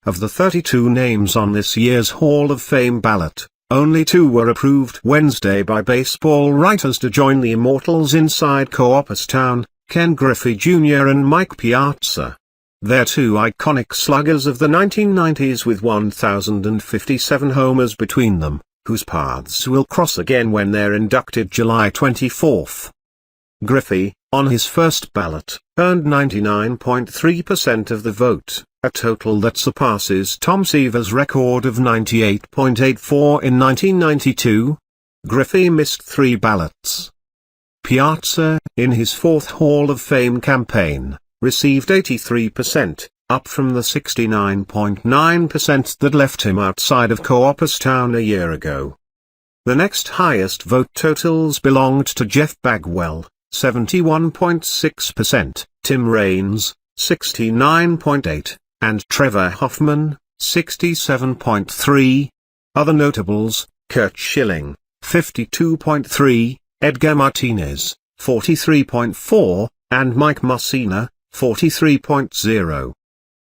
Of the 32 names on this year's Hall of Fame ballot, only 2 were approved Wednesday by baseball writers to join the immortals inside Cooperstown, Ken Griffey Jr. and Mike Piazza. They're 2 iconic sluggers of the 1990s with 1,057 homers between them, whose paths will cross again when they're inducted July 24. Griffey, on his first ballot, earned 99.3% of the vote, a total that surpasses Tom Seaver's record of 98.84 in 1992. Griffey missed 3 ballots. Piazza, in his 4th Hall of Fame campaign, received 83%, up from the 69.9% that left him outside of Cooperstown a year ago. The next highest vote totals belonged to Jeff Bagwell, 71.6%, Tim Raines, 69.8%, and Trevor Hoffman, 67.3%. Other notables: Kurt Schilling, 52.3%, Edgar Martinez, 43.4%, and Mike Mussina, 43.0%.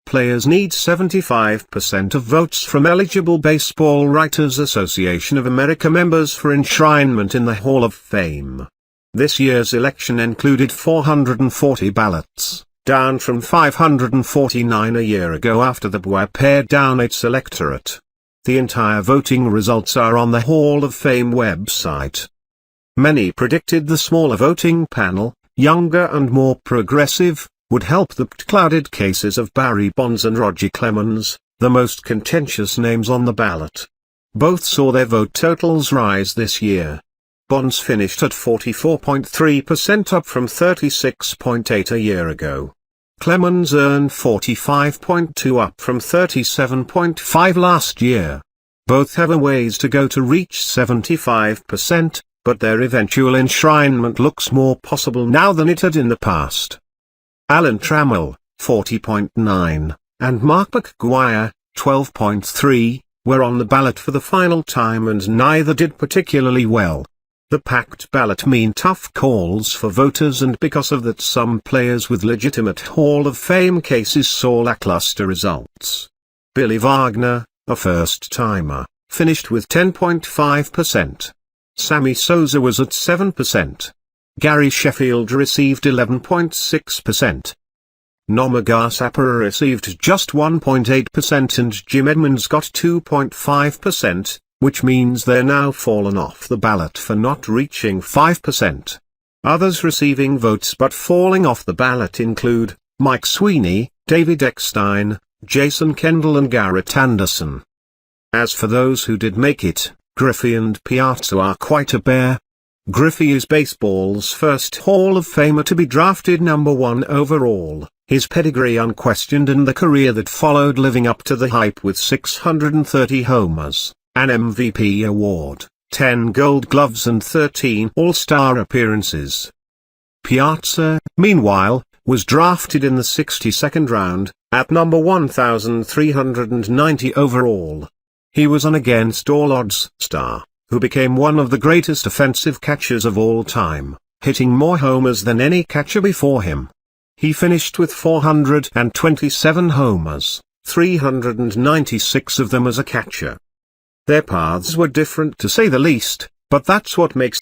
Players need 75% of votes from eligible Baseball Writers Association of America members for enshrinement in the Hall of Fame. This year's election included 440 ballots, down from 549 a year ago after the BWA pared down its electorate. The entire voting results are on the Hall of Fame website. Many predicted the smaller voting panel, younger and more progressive, would help the clouded cases of Barry Bonds and Roger Clemens, the most contentious names on the ballot. Both saw their vote totals rise this year. Bonds finished at 44.3%, up from 36.8% a year ago. Clemens earned 45.2%, up from 37.5% last year. Both have a ways to go to reach 75%, but their eventual enshrinement looks more possible now than it had in the past. Alan Trammell, 40.9%, and Mark McGuire, 12.3%, were on the ballot for the final time and neither did particularly well. The packed ballot mean tough calls for voters, and because of that some players with legitimate Hall of Fame cases saw lackluster results. Billy Wagner, a first-timer, finished with 10.5%. Sammy Sosa was at 7%. Gary Sheffield received 11.6%. Nomar Garciaparra received just 1.8% and Jim Edmonds got 2.5%, which means they're now fallen off the ballot for not reaching 5%. Others receiving votes but falling off the ballot include Mike Sweeney, David Eckstein, Jason Kendall and Garrett Anderson. As for those who did make it, Griffey and Piazza are quite a pair. Griffey is baseball's first Hall of Famer to be drafted number 1 overall, his pedigree unquestioned and the career that followed living up to the hype with 630 homers, an MVP award, 10 Gold Gloves and 13 All-Star appearances. Piazza, meanwhile, was drafted in the 62nd round, at number 1,390 overall. He was an against-all-odds star, who became one of the greatest offensive catchers of all time, hitting more homers than any catcher before him. He finished with 427 homers, 396 of them as a catcher. Their paths were different to say the least, but that's what makes